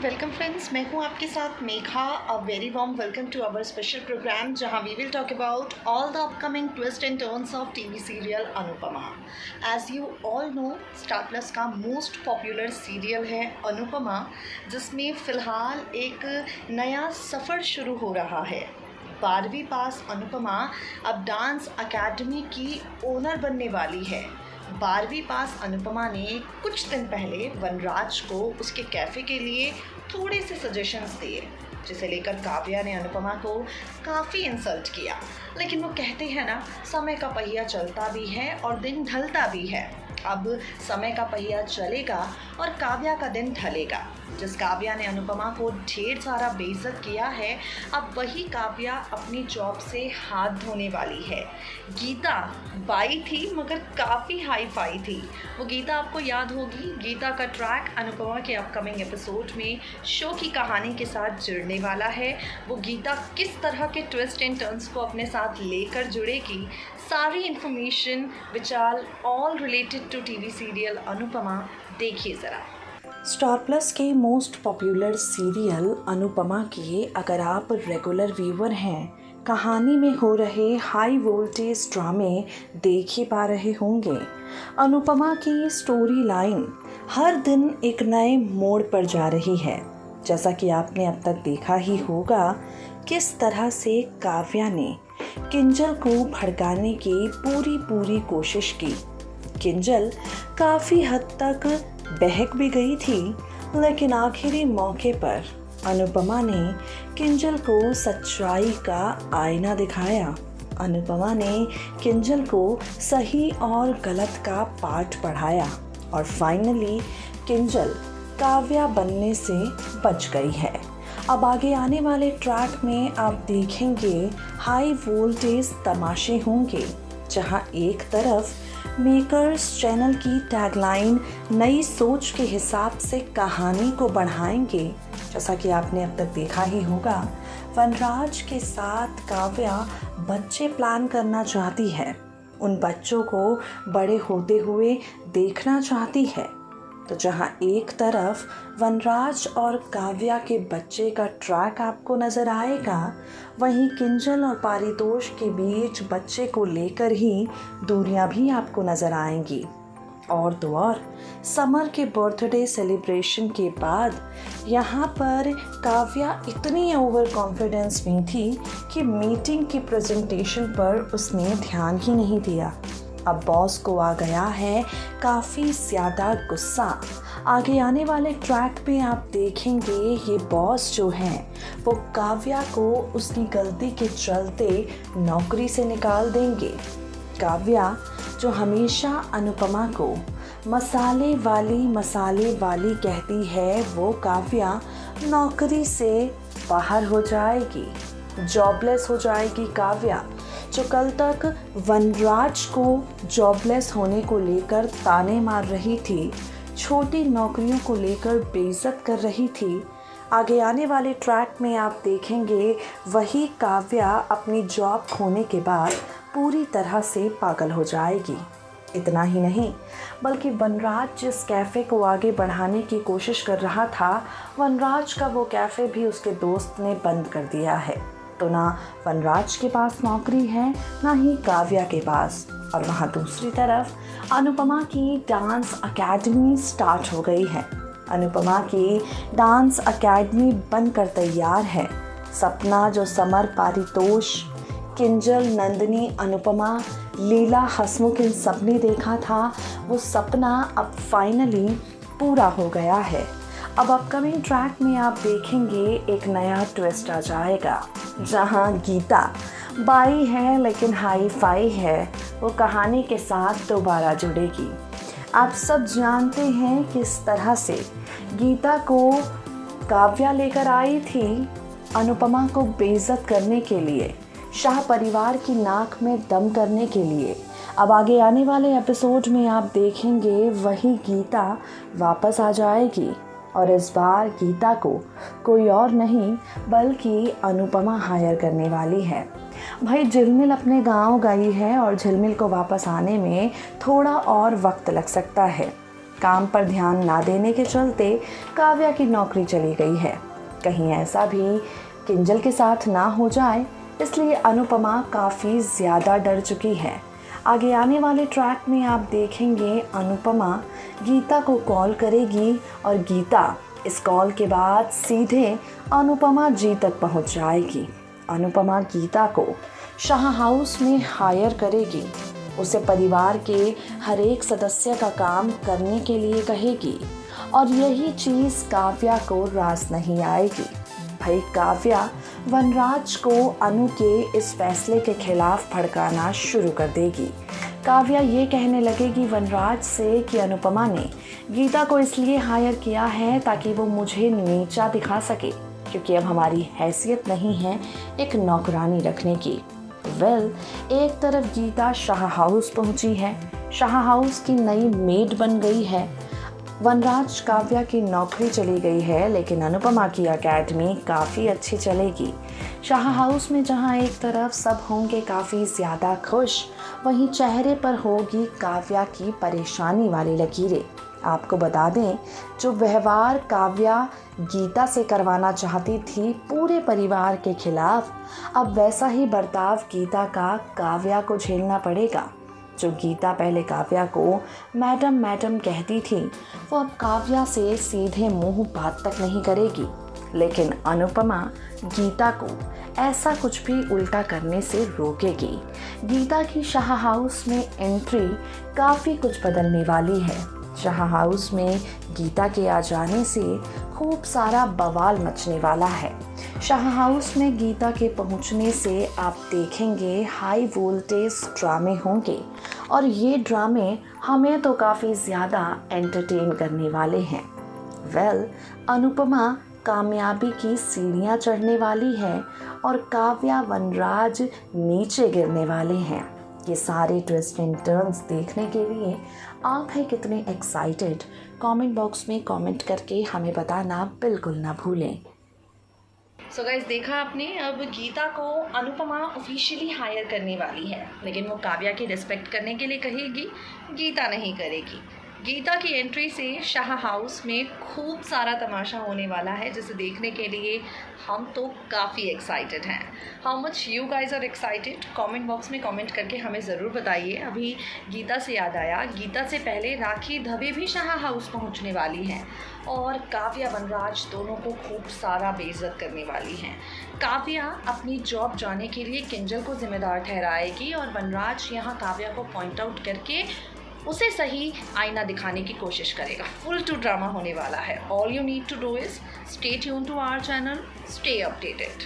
Welcome friends, मैं हूं आपके साथ Megha. A very warm welcome to our special program जहां we will talk about all the upcoming twist and turns of TV serial Anupamaa. As you all know, Star Plus का most popular serial है अनुपमा, जिसमें फ़िलहाल एक नया सफ़र शुरू हो रहा है। 12वीं पास अनुपमा अब डांस अकेडमी की ओनर बनने वाली है। 12वीं पास अनुपमा ने कुछ दिन पहले वनराज को उसके कैफ़े के लिए थोड़े से सजेशंस दिए, जिसे लेकर काव्या ने अनुपमा को काफ़ी इंसल्ट किया। लेकिन वो कहते हैं ना, समय का पहिया चलता भी है और दिन ढलता भी है। अब समय का पहिया चलेगा और काव्या का दिन ढलेगा। जिस काव्या ने अनुपमा को ढेर सारा बेइज्जत किया है, अब वही काव्या अपनी जॉब से हाथ धोने वाली है। गीता बाई थी मगर काफ़ी हाई फाई थी। वो गीता आपको याद होगी। गीता का ट्रैक अनुपमा के अपकमिंग एपिसोड में शो की कहानी के साथ जुड़ने वाला है। वो गीता किस तरह के ट्विस्ट एंड टर्न्स को अपने साथ लेकर जुड़ेगी, सारी information which are all related to TV serial Anupama, देखिए ज़रा। स्टार प्लस के मोस्ट पॉपुलर सीरियल अनुपमा के अगर आप रेगुलर व्यूअर हैं, कहानी में हो रहे हाई वोल्टेज ड्रामे देख ही पा रहे होंगे। अनुपमा की स्टोरी लाइन हर दिन एक नए मोड़ पर जा रही है। जैसा कि आपने अब तक देखा ही होगा किस तरह से काव्या ने किंजल को भड़काने की पूरी कोशिश की। किंजल काफ़ी हद तक बहक भी गई थी, लेकिन आखिरी मौके पर अनुपमा ने किंजल को सच्चाई का आईना दिखाया। अनुपमा ने किंजल को सही और गलत का पाठ पढ़ाया और फाइनली किंजल काव्या बनने से बच गई है। अब आगे आने वाले ट्रैक में आप देखेंगे हाई वोल्टेज तमाशे होंगे, जहां एक तरफ मेकर्स चैनल की टैगलाइन नई सोच के हिसाब से कहानी को बढ़ाएंगे। जैसा कि आपने अब तक देखा ही होगा, वनराज के साथ काव्या बच्चे प्लान करना चाहती है, उन बच्चों को बड़े होते हुए देखना चाहती है। तो जहां एक तरफ वनराज और काव्या के बच्चे का ट्रैक आपको नज़र आएगा, वहीं किंजल और पारितोष के बीच बच्चे को लेकर ही दूरियां भी आपको नज़र आएंगी। और तो और समर के बर्थडे सेलिब्रेशन के बाद यहाँ पर काव्या इतनी ओवर कॉन्फिडेंस में थी कि मीटिंग की प्रेजेंटेशन पर उसने ध्यान ही नहीं दिया। अब बॉस को आ गया है काफ़ी ज़्यादा गुस्सा। आगे आने वाले ट्रैक पे आप देखेंगे ये बॉस जो हैं वो काव्या को उसकी गलती के चलते नौकरी से निकाल देंगे। काव्या जो हमेशा अनुपमा को मसाले वाली कहती है, वो काव्या नौकरी से बाहर हो जाएगी, जॉबलेस हो जाएगी। काव्या जो कल तक वनराज को जॉबलेस होने को लेकर ताने मार रही थी, छोटी नौकरियों को लेकर बेइज्जत कर रही थी, आगे आने वाले ट्रैक में आप देखेंगे वही काव्या अपनी जॉब खोने के बाद पूरी तरह से पागल हो जाएगी। इतना ही नहीं, बल्कि वनराज जिस कैफ़े को आगे बढ़ाने की कोशिश कर रहा था, वनराज का वो कैफ़े भी उसके दोस्त ने बंद कर दिया है। तो ना वनराज के पास नौकरी है, ना ही काव्या के पास। और वहाँ दूसरी तरफ अनुपमा की डांस अकेडमी स्टार्ट हो गई है। अनुपमा की डांस अकेडमी बनकर तैयार है। सपना जो समर, पारितोष, किंजल, नंदिनी, अनुपमा, लीला, हसमुख इन सब ने देखा था, वो सपना अब फाइनली पूरा हो गया है। अब अपकमिंग ट्रैक में आप देखेंगे एक नया ट्विस्ट आ जाएगा, जहां गीता बाई है लेकिन हाई फाई है, वो कहानी के साथ दोबारा जुड़ेगी। आप सब जानते हैं किस तरह से गीता को काव्या लेकर आई थी अनुपमा को बेइज्जत करने के लिए, शाह परिवार की नाक में दम करने के लिए। अब आगे आने वाले एपिसोड में आप देखेंगे वही गीता वापस आ जाएगी और इस बार गीता को कोई और नहीं बल्कि अनुपमा हायर करने वाली है। भाई झिलमिल अपने गांव गई है और झिलमिल को वापस आने में थोड़ा और वक्त लग सकता है। काम पर ध्यान ना देने के चलते काव्या की नौकरी चली गई है। कहीं ऐसा भी किंजल के साथ ना हो जाए, इसलिए अनुपमा काफ़ी ज़्यादा डर चुकी है। आगे आने वाले ट्रैक में आप देखेंगे अनुपमा गीता को कॉल करेगी और गीता इस कॉल के बाद सीधे अनुपमा जी तक पहुंच जाएगी। अनुपमा गीता को शाह हाउस में हायर करेगी, उसे परिवार के हर एक सदस्य का काम करने के लिए कहेगी और यही चीज़ काव्या को रास नहीं आएगी। भाई काव्या वनराज को अनु के इस फैसले के खिलाफ भड़काना शुरू कर देगी। काव्या ये कहने लगेगी वनराज से कि अनुपमा ने गीता को इसलिए हायर किया है ताकि वो मुझे नीचा दिखा सके, क्योंकि अब हमारी हैसियत नहीं है एक नौकरानी रखने की। एक तरफ गीता शाह हाउस पहुंची है, शाह हाउस की नई मेड बन गई है। वनराज काव्या की नौकरी चली गई है, लेकिन अनुपमा की एकेडमी काफ़ी अच्छी चलेगी। शाह हाउस में जहां एक तरफ सब होंगे काफ़ी ज़्यादा खुश, वहीं चेहरे पर होगी काव्या की परेशानी वाली लकीरें। आपको बता दें, जो व्यवहार काव्या गीता से करवाना चाहती थी पूरे परिवार के खिलाफ, अब वैसा ही बर्ताव गीता का काव्या को झेलना पड़ेगा। जो गीता पहले काव्या को मैडम मैडम कहती थी, वो अब काव्या से सीधे मुंह बात तक नहीं करेगी। लेकिन अनुपमा गीता को ऐसा कुछ भी उल्टा करने से रोकेगी। गीता की शाह हाउस में एंट्री काफ़ी कुछ बदलने वाली है। शाह हाउस में गीता के आ जाने से खूब सारा बवाल मचने वाला है। शाह हाउस में गीता के पहुंचने से आप देखेंगे हाई वोल्टेज ड्रामे होंगे और ये ड्रामे हमें तो काफ़ी ज़्यादा एंटरटेन करने वाले हैं। अनुपमा कामयाबी की सीढ़ियाँ चढ़ने वाली है और काव्या वनराज नीचे गिरने वाले हैं। ये सारे ट्विस्ट एंड टर्न्स देखने के लिए आप हैं कितने एक्साइटेड? कमेंट बॉक्स में कमेंट करके हमें बताना बिल्कुल ना भूलें। सो गाइस, देखा आपने, अब गीता को अनुपमा ऑफिशियली हायर करने वाली है, लेकिन वो काव्या की रिस्पेक्ट करने के लिए कहेगी, गीता नहीं करेगी। गीता की एंट्री से शाह हाउस में खूब सारा तमाशा होने वाला है, जिसे देखने के लिए हम तो काफ़ी एक्साइटेड हैं। How much you guys are excited? Comment box में कमेंट करके हमें ज़रूर बताइए। अभी गीता से याद आया, गीता से पहले राखी दवे भी शाह हाउस पहुंचने वाली हैं और काव्या वनराज दोनों को खूब सारा बेइज्जत करने वाली हैं। काव्या अपनी जॉब जाने के लिए किंजल को जिम्मेदार ठहराएगी और वनराज यहाँ काव्या को पॉइंट आउट करके उसे सही आईना दिखाने की कोशिश करेगा। फुल टू ड्रामा होने वाला है। All you need to do is stay tune to our channel, stay updated.